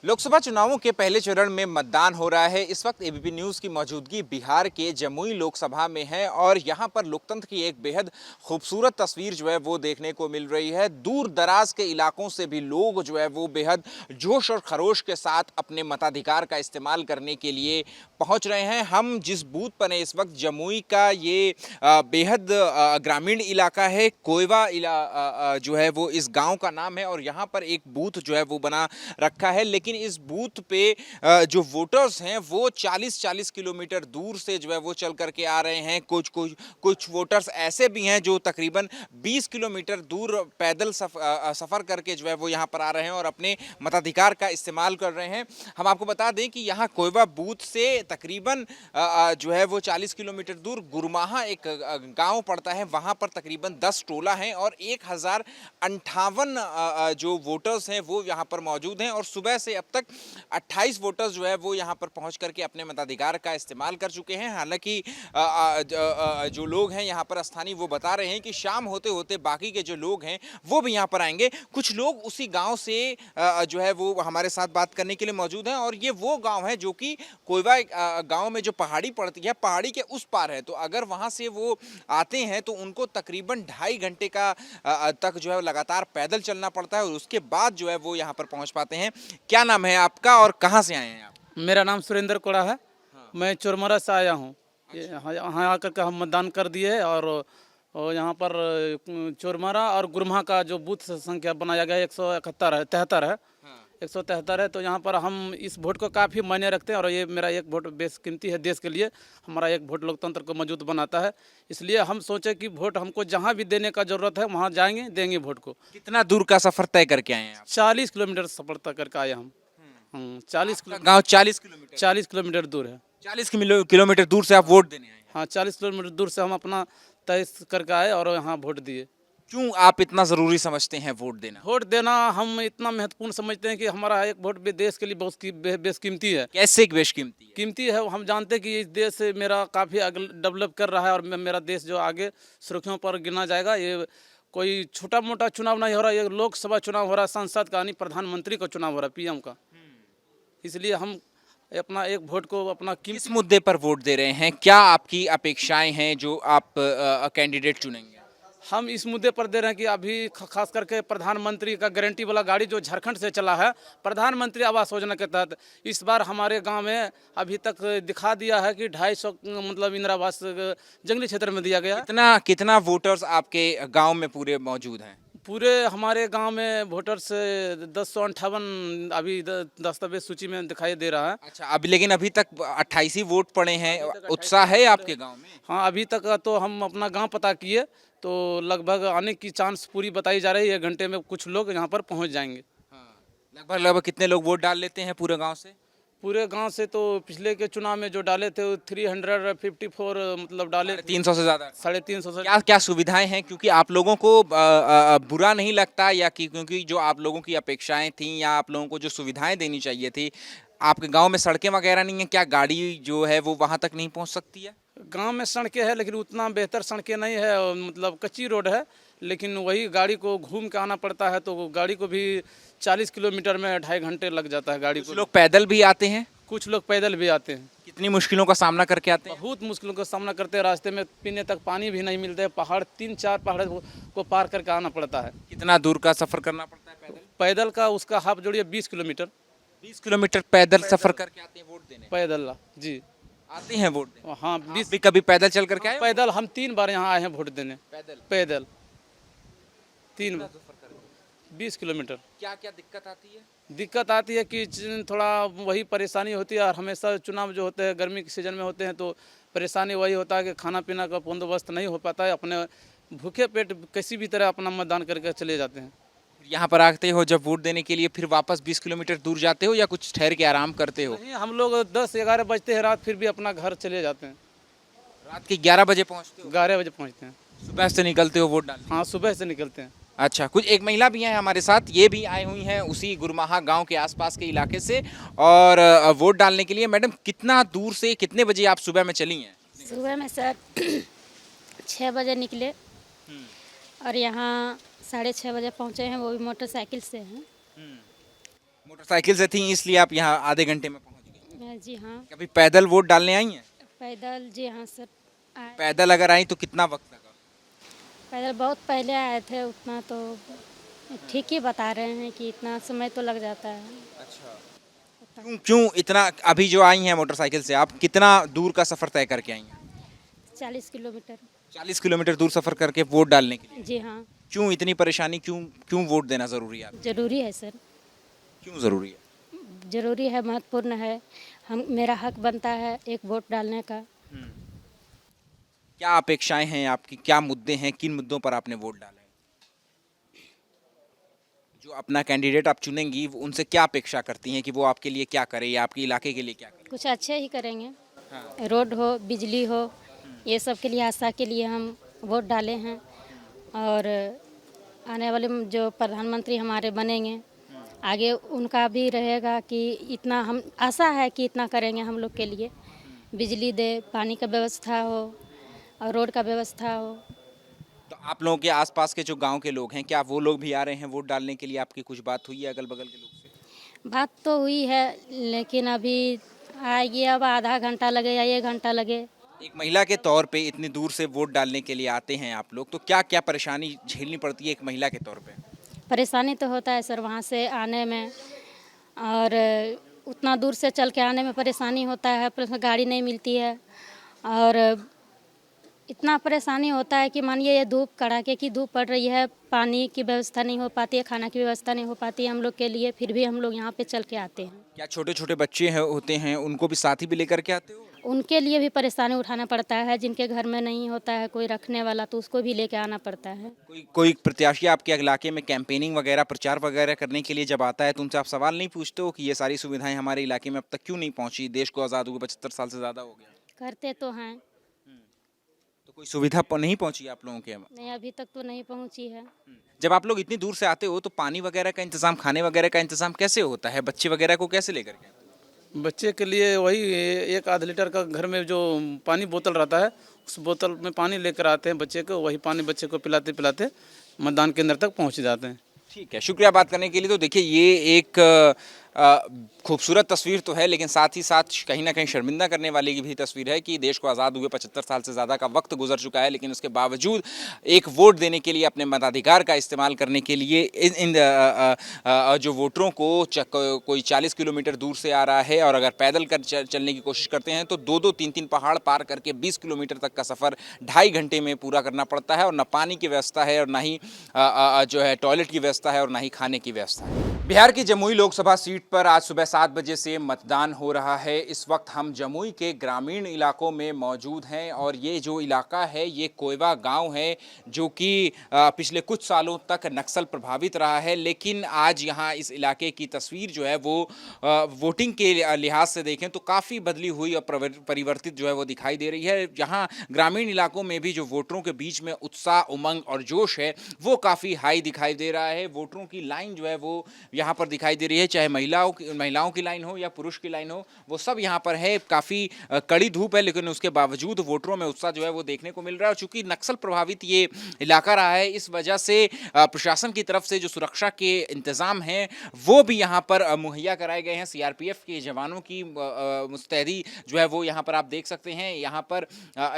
लोकसभा चुनावों के पहले चरण में मतदान हो रहा है। इस वक्त एबीपी न्यूज़ की मौजूदगी बिहार के जमुई लोकसभा में है और यहां पर लोकतंत्र की एक बेहद खूबसूरत तस्वीर जो है वो देखने को मिल रही है। दूर दराज के इलाकों से भी लोग जो है वो बेहद जोश और खरोश के साथ अपने मताधिकार का इस्तेमाल करने के लिए पहुंच रहे हैं। हम जिस बूथ पर हैं इस वक्त जमुई का ये बेहद ग्रामीण इलाका है। कोयवा जो है वो इस गाँव का नाम है और यहाँ पर एक बूथ जो है वो बना रखा है। लेकिन इस बूथ पे जो वोटर्स हैं वो 40-40 किलोमीटर दूर से जो है वो चल करके आ रहे हैं। कुछ वोटर्स ऐसे भी हैं जो तकरीबन 20 किलोमीटर दूर पैदल सफ़र करके जो है वो यहाँ पर आ रहे हैं और अपने मताधिकार का इस्तेमाल कर रहे हैं। हम आपको बता दें कि यहाँ कोयवा बूथ से तकरीबन जो है वो 40 किलोमीटर दूर गुरमाहा एक गाँव पड़ता है। वहाँ पर तकरीबन 10 टोला हैं और 1058 जो वोटर्स हैं वो यहाँ पर मौजूद हैं और सुबह से अब तक 28 वोटर्स जो है वो यहाँ पर पहुँच करके अपने मताधिकार का इस्तेमाल कर चुके हैं। हालांकि जो लोग हैं यहाँ पर स्थानीय वो बता रहे हैं कि शाम होते होते बाकी के जो लोग हैं वो भी यहाँ पर आएंगे। कुछ लोग उसी गांव से जो है वो हमारे साथ बात करने के लिए मौजूद हैं और ये वो गांव है जो कि कोयवा गांव में जो पहाड़ी पड़ती है, पहाड़ी के उस पार है। तो अगर वहाँ से वो आते हैं तो उनको तकरीबन 2.5 घंटे का तक जो है लगातार पैदल चलना पड़ता है और उसके बाद जो है वो यहाँ पर पहुँच पाते हैं। क्या नाम है आपका और कहाँ से आए हैं आप? मेरा नाम सुरेंद्र कोड़ा है। हाँ। मैं चोरमरा से आया हूँ। यहाँ आकर के हम मतदान कर दिए और यहाँ पर चोरमरा और गुरमा का जो बूथ संख्या बनाया गया 173 है। हाँ। 173 है। तो यहाँ पर हम इस वोट को काफ़ी मायने रखते हैं और ये मेरा एक वोट बेशकीमती है देश के लिए। हमारा एक वोट लोकतंत्र को मजबूत बनाता है। इसलिए हम सोचे कि वोट हमको जहाँ भी देने का ज़रूरत है वहाँ जाएंगे, देंगे वोट को। कितना दूर का सफर तय करके आए हैं आप? 40 किलोमीटर सफर तक करके आए हम। 40 गाँव 40 किलोमीटर 40 किलोमीटर दूर है। 40 किलोमीटर दूर से आप वोट देने आए हैं। हाँ, 40 किलोमीटर दूर से हम अपना तय करके आए और यहाँ वोट दिए। क्यों आप इतना जरूरी समझते हैं वोट देना? वोट देना हम इतना महत्वपूर्ण समझते हैं कि हमारा एक वोट भी देश के लिए बहुत बेशकीमती है। कैसे बेशकीमती है? कीमती है। हम जानते हैं कि इस देश से मेरा काफ़ी डेवलप कर रहा है और मेरा देश जो आगे सुर्खियों पर गिना जाएगा। ये कोई छोटा मोटा चुनाव नहीं हो रहा, ये लोकसभा चुनाव हो रहा है, संसद का नहीं, प्रधानमंत्री का चुनाव हो रहा है, पीएम का। इसलिए हम अपना एक वोट को अपना किस मुद्दे पर वोट दे रहे हैं? क्या आपकी अपेक्षाएं हैं जो आप कैंडिडेट चुनेंगे? हम इस मुद्दे पर दे रहे हैं कि अभी खास करके प्रधानमंत्री का गारंटी वाला गाड़ी जो झारखंड से चला है, प्रधानमंत्री आवास योजना के तहत इस बार हमारे गांव में अभी तक दिखा दिया है कि 250 मतलब इंदिरा आवास जंगली क्षेत्र में दिया गया। कितना वोटर्स आपके गांव में पूरे मौजूद हैं? पूरे हमारे गांव में वोटर्स 1058 अभी दस्तावेज सूची में दिखाई दे रहा है। अच्छा, लेकिन अभी तक 28 ही वोट पड़े हैं। उत्साह है आपके गांव में? हाँ, अभी तक तो हम अपना गांव पता किए तो लगभग आने की चांस पूरी बताई जा रही है। 1 घंटे में कुछ लोग यहाँ पर पहुँच जाएंगे। हाँ। लगभग कितने लोग वोट डाल लेते हैं पूरे गांव से? पूरे गांव से तो पिछले के चुनाव में जो डाले थे 354 मतलब डाले। 300 से ज्यादा? 350 से। क्या क्या सुविधाएं हैं? क्योंकि आप लोगों को बुरा नहीं लगता या क्योंकि जो आप लोगों की अपेक्षाएं थी या आप लोगों को जो सुविधाएं देनी चाहिए थी, आपके गांव में सड़कें वगैरह नहीं है? क्या गाड़ी जो है वो वहां तक नहीं पहुंच सकती है? गांव में सड़कें है लेकिन उतना बेहतर सड़कें नहीं है, मतलब कच्ची रोड है। लेकिन वही गाड़ी को घूम के आना पड़ता है तो गाड़ी को भी 40 किलोमीटर में 2.5 घंटे लग जाता है गाड़ी को। कुछ लोग पैदल भी आते हैं? कुछ लोग पैदल भी आते हैं। कितनी मुश्किलों का सामना करके आते हैं? बहुत मुश्किलों का सामना करते हैं। रास्ते में पीने तक पानी भी नहीं मिलते। पहाड़ 3-4 पहाड़ को पार करके आना पड़ता है। कितना दूर का सफर करना पड़ता है पैदल? पैदल का उसका हाफ जोड़िए 20 किलोमीटर। 20 किलोमीटर पैदल सफर करके आते हैं वोट देने? पैदल जी आते हैं वोट देने? हाँ, 20 भी कभी पैदल चल करके आए? पैदल हम 3 बार यहाँ आए हैं वोट देने। पैदल 3 बार 20 किलोमीटर। क्या क्या दिक्कत आती है? दिक्कत आती है कि थोड़ा वही परेशानी होती है और हमेशा चुनाव जो होते हैं गर्मी के सीजन में होते हैं तो परेशानी वही होता है कि खाना पीना का बंदोबस्त नहीं हो पाता है। अपने भूखे पेट किसी भी तरह अपना मतदान करके चले जाते हैं। यहाँ पर आते हो जब वोट देने के लिए, फिर वापस 20 किलोमीटर दूर जाते हो या कुछ ठहर के आराम करते हो? नहीं, हम लोग 10-11 बजते हैं रात, फिर भी अपना घर चले जाते हैं। रात के 11 बजे पहुँचते हो? 11 बजे पहुँचते हैं। सुबह से निकलते हो वोट डालने? हाँ, सुबह से निकलते हैं। अच्छा, कुछ एक महिला भी हैं हमारे साथ, ये भी आई हुई हैं उसी गुरमाहा गांव के आसपास के इलाके से और वोट डालने के लिए। मैडम, कितना दूर से कितने बजे आप सुबह में चली हैं? सुबह में सर 6 बजे निकले और यहाँ 6:30 बजे पहुँचे हैं, वो भी मोटरसाइकिल से हैं। मोटरसाइकिल से थी इसलिए आप यहाँ आधे घंटे में पहुँच गए। जी हाँ। कभी पैदल वोट डालने आई हैं? पैदल जी हाँ सर आए। पैदल अगर आई तो कितना वक्त लगा? पैदल बहुत पहले आए थे, उतना तो ठीक ही बता रहे हैं कि इतना समय तो लग जाता है। अच्छा, क्यों क्यों इतना? अभी जो आई हैं मोटरसाइकिल से, आप कितना दूर का सफ़र तय करके आई हैं? 40 किलोमीटर। 40 किलोमीटर दूर सफ़र करके वोट डालने के लिए। जी हाँ। क्यों इतनी परेशानी? क्यों क्यों वोट देना ज़रूरी है आपको? ज़रूरी है सर, क्यों ज़रूरी है? ज़रूरी है, महत्वपूर्ण है। हम मेरा हक बनता है एक वोट डालने का। क्या अपेक्षाएं हैं आपकी? क्या मुद्दे हैं? किन मुद्दों पर आपने वोट डाला है? जो अपना कैंडिडेट आप चुनेंगी उनसे क्या अपेक्षा करती हैं कि वो आपके लिए क्या करे या आपके इलाके के लिए क्या करे? कुछ अच्छे ही करेंगे। हाँ। रोड हो, बिजली हो, ये सब के लिए आशा के लिए हम वोट डाले हैं। और आने वाले जो प्रधानमंत्री हमारे बनेंगे, आगे उनका भी रहेगा कि इतना, हम आशा है कि इतना करेंगे हम लोग के लिए। बिजली दे, पानी का व्यवस्था हो और रोड का व्यवस्था हो। तो आप लोगों के आसपास के जो गांव के लोग हैं, क्या वो लोग भी आ रहे हैं वोट डालने के लिए? आपकी कुछ बात हुई है अगल बगल के लोग से? बात तो हुई है, लेकिन अभी आएगी, अब आधा घंटा लगे या 1 घंटा लगे। एक महिला के तौर पे इतनी दूर से वोट डालने के लिए आते हैं आप लोग, तो क्या क्या परेशानी झेलनी पड़ती है एक महिला के तौर पे? परेशानी तो होता है सर वहाँ से आने में, और उतना दूर से चल के आने में परेशानी होता है, प्लस गाड़ी नहीं मिलती है। और इतना परेशानी होता है कि मानिए ये धूप, कड़ाके की धूप पड़ रही है, पानी की व्यवस्था नहीं हो पाती है, खाना की व्यवस्था नहीं हो पाती है हम लोग के लिए, फिर भी हम लोग यहाँ पे चल के आते हैं। क्या छोटे छोटे बच्चे हैं होते हैं, उनको भी साथ ही भी लेकर के आते हो? उनके लिए भी परेशानी उठाना पड़ता है, जिनके घर में नहीं होता है कोई रखने वाला, तो उसको भी लेके आना पड़ता है। कोई कोई प्रत्याशी आपके इलाके में कैंपेनिंग वगैरह, प्रचार वगैरह करने के लिए जब आता है तो उनसे आप सवाल नहीं पूछते हो कि ये सारी सुविधाएं हमारे इलाके में अब तक क्यों नहीं पहुंची? देश को आज़ाद हुए 75 साल से ज़्यादा हो गया। करते तो हैं। तो कोई सुविधा नहीं पहुंची आप लोगों के? नहीं, अभी तक तो नहीं पहुँची है। जब आप लोग इतनी दूर से आते हो तो पानी वगैरह का इंतजाम, खाने वगैरह का इंतजाम कैसे होता है? बच्चे वगैरह को कैसे लेकर के? बच्चे के लिए वही 1 आध लीटर का घर में जो पानी बोतल रहता है, उस बोतल में पानी लेकर आते हैं बच्चे को, वही पानी बच्चे को पिलाते पिलाते मतदान केंद्र तक पहुंच जाते हैं। ठीक है, शुक्रिया बात करने के लिए। तो देखिए ये एक खूबसूरत तस्वीर तो है, लेकिन साथ ही साथ कहीं ना कहीं शर्मिंदा करने वाली की भी तस्वीर है कि देश को आज़ाद हुए 75 साल से ज़्यादा का वक्त गुजर चुका है, लेकिन उसके बावजूद एक वोट देने के लिए, अपने मताधिकार का इस्तेमाल करने के लिए इन जो वोटरों को कोई 40 किलोमीटर दूर से आ रहा है और अगर पैदल कर चलने की कोशिश करते हैं तो 2-2, 3-3 पहाड़ पार करके 20 किलोमीटर तक का सफ़र 2.5 घंटे में पूरा करना पड़ता है, और न पानी की व्यवस्था है और ना ही जो है टॉयलेट की व्यवस्था है और ना ही खाने की व्यवस्था है। बिहार की जमुई लोकसभा सीट पर आज सुबह 7 बजे से मतदान हो रहा है। इस वक्त हम जमुई के ग्रामीण इलाकों में मौजूद हैं और ये जो इलाका है ये कोयवा गांव है, जो कि पिछले कुछ सालों तक नक्सल प्रभावित रहा है, लेकिन आज यहाँ इस इलाके की तस्वीर जो है वो वोटिंग के लिहाज से देखें तो काफ़ी बदली हुई और परिवर्तित जो है वो दिखाई दे रही है। यहाँ ग्रामीण इलाकों में भी जो वोटरों के बीच में उत्साह, उमंग और जोश है वो काफ़ी हाई दिखाई दे रहा है। वोटरों की लाइन जो है वो यहाँ पर दिखाई दे रही है, चाहे महिलाओं की लाइन हो या पुरुष की लाइन हो, वो सब यहाँ पर है। काफ़ी कड़ी धूप है, लेकिन उसके बावजूद वोटरों में उत्साह जो है वो देखने को मिल रहा है। और चूंकि नक्सल प्रभावित ये इलाका रहा है, इस वजह से प्रशासन की तरफ से जो सुरक्षा के इंतजाम हैं वो भी यहाँ पर मुहैया कराए गए हैं। सीआरपीएफ के जवानों की मुस्तैदी जो है वो यहाँ पर आप देख सकते हैं। यहाँ पर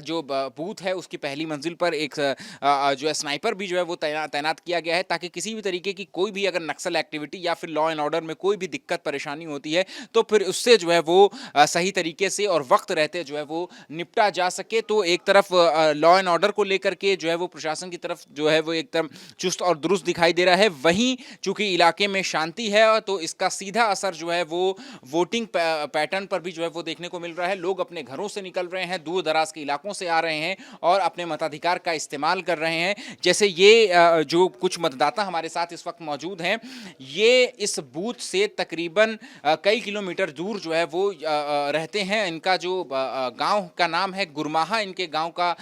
जो बूथ है उसकी पहली मंजिल पर एक जो है स्नाइपर भी जो है वो तैनात किया गया है, ताकि किसी भी तरीके की कोई भी अगर नक्सल एक्टिविटी या फिर लॉ एंड ऑर्डर में कोई भी दिक्कत परेशानी होती है तो फिर उससे जो है वो सही तरीके से और वक्त रहते जो है वो निपटा जा सके। तो एक तरफ लॉ एंड ऑर्डर को लेकर के जो है वो प्रशासन की तरफ जो है वो एकदम चुस्त और दुरुस्त दिखाई दे रहा है। वहीं चूंकि इलाके में शांति है तो इसका सीधा असर जो है वो वोटिंग पैटर्न पर भी जो है वो देखने को मिल रहा है। लोग अपने घरों से निकल रहे हैं, दूर दराज के इलाकों से आ रहे हैं और अपने मताधिकार का इस्तेमाल कर रहे हैं। जैसे ये जो कुछ मतदाता हमारे साथ इस वक्त मौजूद हैं, ये इस बूथ से तकरीबन कई किलोमीटर दूर जो है वो रहते हैं। इनका जो गांव का नाम है गुरमाहा, इनके गांव का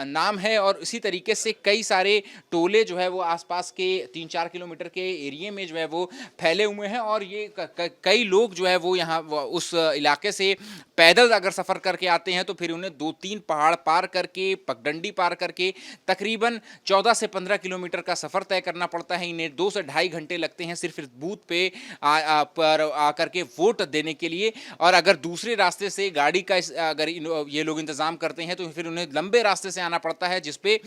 नाम है, और इसी तरीके से कई सारे टोले जो है वो आसपास के 3-4 किलोमीटर के एरिए में जो है वो फैले हुए हैं। और ये कई लोग जो है वो यहाँ उस इलाके से पैदल अगर सफ़र करके आते हैं तो फिर उन्हें 2-3 पहाड़ पार करके, पगडंडी पार करके तकरीबन 14 से 15 किलोमीटर का सफ़र तय करना पड़ता है। इन्हें 2 से ढाई घंटे लगते सकते हैं सिर्फ इस बूथ पे पर आकर के वोट देने के लिए। और अगर दूसरे रास्ते से गाड़ी का अगर ये लोग इंतजाम करते हैं तो फिर उन्हें लंबे रास्ते से आना पड़ता है, जिसपे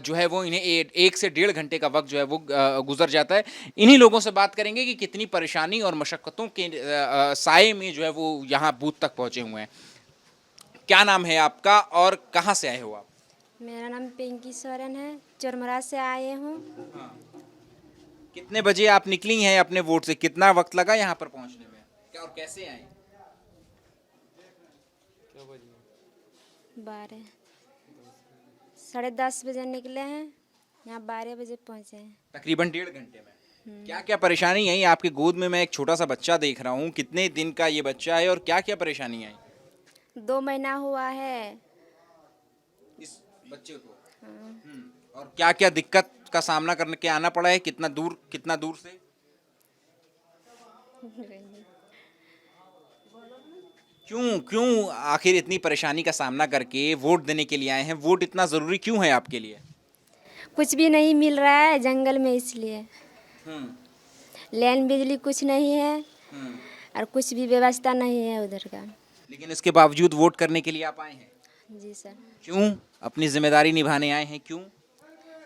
जो है वो इन्हें 1 से 1.5 घंटे का वक्त जो है वो गुजर जाता है। इन्हीं लोगों से बात करेंगे कि कितनी परेशानी और मशक्कतों के साए में जो है वो यहाँ बूथ तक पहुंचे हुए हैं। क्या नाम है आपका और कहाँ से आए हो आप? मेरा नाम पिंकी सोरेन है, चुरमुरा से आए हूँ। कितने बजे आप निकली हैं अपने वोट से? कितना वक्त लगा यहाँ पर पहुँचने में? क्या और कैसे आए? 12 10:30 बजे निकले हैं, यहाँ 12 बजे पहुँचे हैं। तकरीबन 1.5 घंटे में। क्या क्या परेशानी आई? आपके गोद में मैं एक छोटा सा बच्चा देख रहा हूँ, कितने दिन का ये बच्चा है और क्या क्या परेशानी आई 2 महीना हुआ है। इस बच्चे को? और क्या क्या दिक्कत का सामना करने के आना पड़ा है? कितना दूर से? क्यों आखिर इतनी परेशानी का सामना करके वोट देने के लिए आए हैं? वोट इतना जरूरी क्यों है आपके लिए? कुछ भी नहीं मिल रहा है जंगल में, इसलिए लाइन बिजली कुछ नहीं है और कुछ भी व्यवस्था नहीं है उधर का। लेकिन इसके बावजूद वोट करने के लिए आप आए हैं? जी सर। क्यों? अपनी जिम्मेदारी निभाने आए हैं? क्यों?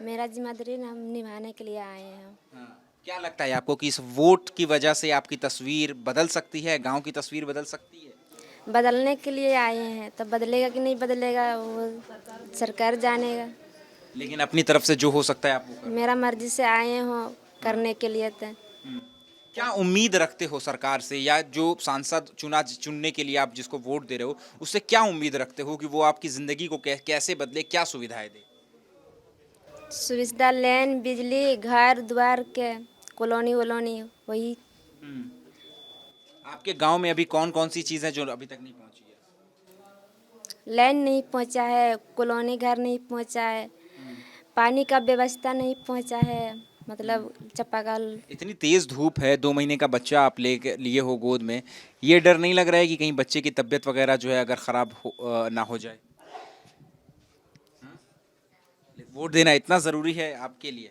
मेरा जिम्मेदारी हम निभाने के लिए आए हैं। क्या लगता है आपको कि इस वोट की वजह से आपकी तस्वीर बदल सकती है, गांव की तस्वीर बदल सकती है? बदलने के लिए आए हैं, तब बदलेगा कि नहीं बदलेगा वो सरकार जानेगा। लेकिन अपनी तरफ से जो हो सकता है आप वो करो। मेरा मर्जी से आए हो करने के लिए। तो क्या उम्मीद रखते हो सरकार से, या जो सांसद चुनने के लिए आप जिसको वोट दे रहे हो उससे क्या उम्मीद रखते हो कि वो आपकी जिंदगी को कैसे बदले, क्या सुविधाएं दे? सुविधा, लाइन बिजली, घर द्वार के, कॉलोनी वोलोनी, वही। आपके गांव में अभी कौन कौन सी चीजें जो अभी तक नहीं पहुंची है? लाइन नहीं पहुंचा है, कॉलोनी घर नहीं पहुंचा है, पानी का व्यवस्था नहीं पहुंचा है, मतलब चापाकल। इतनी तेज धूप है, 2 महीने का बच्चा आप लिए हो गोद में, ये डर नहीं लग रहा है कि कहीं बच्चे की तबीयत वगैरह जो है अगर खराब ना हो जाए? वोट देना इतना जरूरी है आपके लिए,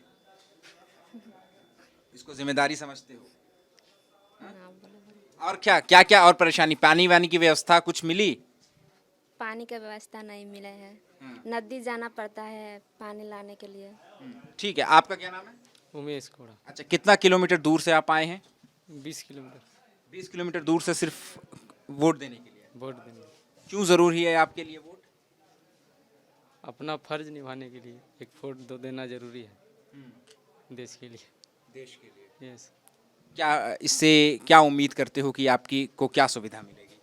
इसको जिम्मेदारी समझते हो? और क्या क्या क्या और परेशानी? पानी वानी की व्यवस्था कुछ मिली? पानी का व्यवस्था नहीं मिला है, नदी जाना पड़ता है पानी लाने के लिए। ठीक है, आपका क्या नाम है? उमेश कोड़ा। अच्छा, कितना किलोमीटर दूर से आप आए हैं? 20 किलोमीटर 20 किलोमीटर दूर से सिर्फ वोट देने के लिए? वोट देने, क्यों जरूरी है आपके लिए वोट? अपना फर्ज निभाने के लिए एक वोट देना जरूरी है देश के लिए। देश के लिए। यस। क्या इससे क्या उम्मीद करते हो कि आपकी को क्या सुविधा मिलेगी?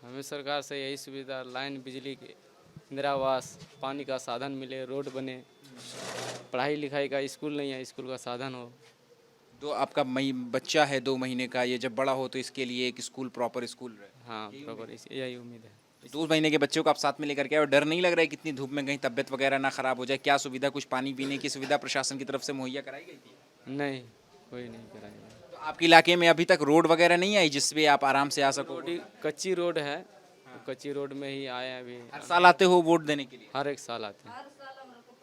हमें सरकार से यही सुविधा, लाइन बिजली के, इंदिरा आवास, पानी का साधन मिले, रोड बने, पढ़ाई लिखाई का स्कूल नहीं है, स्कूल का साधन हो। तो आपका बच्चा है 2 महीने का, ये जब बड़ा हो तो इसके लिए एक स्कूल, प्रॉपर स्कूल रहे। हाँ प्रॉपर, यही उम्मीद है। 2 महीने के बच्चों को आप साथ में लेकर के आए और डर नहीं लग रहा है कितनी धूप में कहीं तबीयत वगैरह ना खराब हो जाए? क्या सुविधा, कुछ पानी पीने की सुविधा प्रशासन की तरफ से मुहैया कराई गई थी? नहीं, कोई नहीं कराएगा। तो आपके इलाके में अभी तक रोड वगैरह नहीं आई जिसपे आप आराम से आ सको? कच्ची रोड है, कच्ची रोड में ही आए हैं अभी। हर साल आते हो वोट देने के लिए? हर एक साल आते हैं,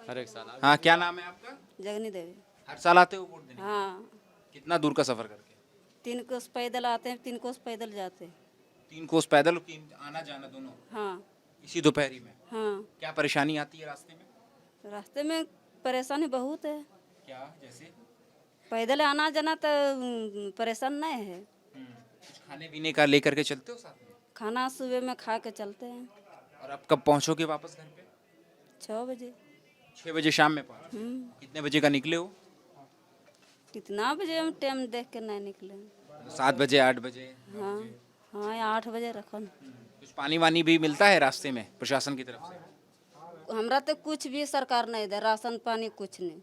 हर एक साल। हाँ, क्या नाम है आपका? जगनी देवी। हर साल आते हो वोट देने? हाँ, कितना दूर का सफर करके? 3 कोस पैदल आते हैं, 3 कोस पैदल जाते हैं। 3 कोस पैदल, आना जाना दोनों हाँ इसी दोपहरी में? हाँ, क्या परेशानी आती है रास्ते में? रास्ते में परेशानी बहुत है। क्या जैसे? पैदल आना जाना तो परेशान नहीं है। कुछ खाने पीने का लेकर के चलते हो साथ में? खाना सुबह में खा के चलते हैं। और अब कब पहुंचोगे वापस घर पे? 6 बजे। 6 बजे शाम में पहुंचे? कितने बजे का निकले हो? कितना बजे हम टाइम देख के नहीं निकले। 7 बजे, 8 बजे? हाँ हाँ, 8 बजे रखन। कुछ पानी वानी भी मिलता है रास्ते में प्रशासन की तरफ से? हमरा तो कुछ भी सरकार नहीं दे, राशन पानी कुछ नहीं।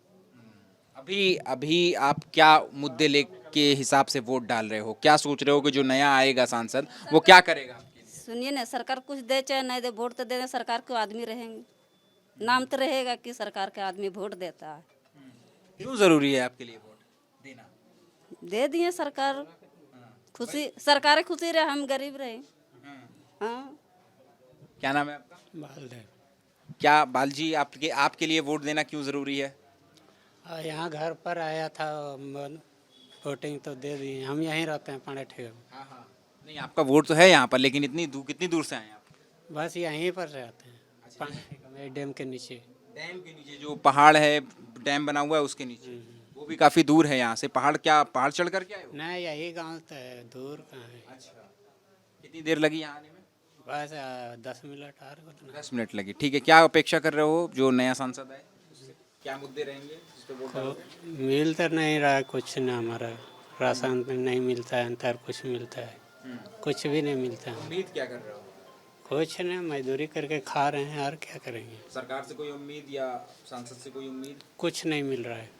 अभी आप क्या मुद्दे लेके हिसाब से वोट डाल रहे हो? क्या सोच रहे हो कि जो नया आएगा सांसद वो क्या करेगा आपके लिए? सुनिए ना, सरकार कुछ दे चाहे नहीं दे, वोट तो देने सरकार को आदमी रहेंगे, नाम तो रहेगा कि सरकार के आदमी वोट देता है। क्यों जरूरी है आपके लिए वोट देना? दे दिए सरकार, खुशी, सरकार खुशी रहे, हम गरीब रहे। हाँ। क्या नाम है आपका? बालदेव। क्या बालजी, आपके लिए वोट देना क्यों जरूरी है? यहाँ घर पर आया था वोटिंग तो दे दिए, हम यहीं रहते हैं पांडे ठेके में। हाँ हाँ, नहीं आपका वोट तो है यहाँ पर, लेकिन इतनी कितनी दूर से आए हैं आप? बस यहीं पर रहते हैं पांडे ठेके में, डैम के नीचे। डैम के नीचे जो पहाड़ है, डैम बना हुआ है उसके नीचे, वो भी काफी दूर है यहाँ से। पहाड़ चढ़ करके आए हो? नहीं, यही गांव तो है, दूर कहाँ है। अच्छा, कितनी देर लगी यहाँ आने में? बस 10 मिनट और उतना। 10 मिनट लगी। ठीक है, क्या अपेक्षा कर रहे हो जो नया सांसद है उससे? क्या मुद्दे रहेंगे जिस पे वोट डालोगे? मिल तो नहीं रहा कुछ ना, हमारा राशन में नहीं मिलता है, अंतर कुछ मिलता है, कुछ भी नहीं मिलता है। उम्मीद क्या कर रहे हो? कुछ नहीं, मजदूरी करके खा रहे हैं, और क्या करेंगे। सरकार से कोई उम्मीद या सांसद से कोई उम्मीद? कुछ नहीं मिल रहा है।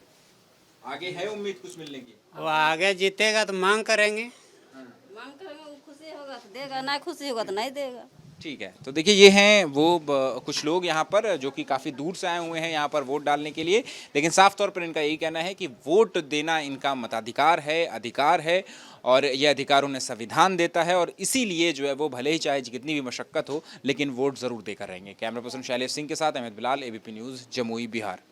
आगे है उम्मीद कुछ मिलने की? वो आगे जीतेगा तो मांग करेंगे। मांग करेंगे, वो खुशी होगा तो देगा, ना खुशी होगा तो नहीं देगा। ठीक है, तो देखिए ये हैं वो कुछ लोग यहाँ पर जो कि काफ़ी दूर से आए हुए हैं यहाँ पर वोट डालने के लिए, लेकिन साफ तौर पर इनका यही कहना है कि वोट देना इनका मताधिकार है, अधिकार है, और ये अधिकार उन्हें संविधान देता है, और इसीलिए जो है वो भले ही चाहे कितनी भी मशक्क़त हो, लेकिन वोट ज़रूर देकर रहेंगे। कैमरा पर्सन शैलेश सिंह के साथ अहमद बिलाल, ABP न्यूज़, जमुई, बिहार।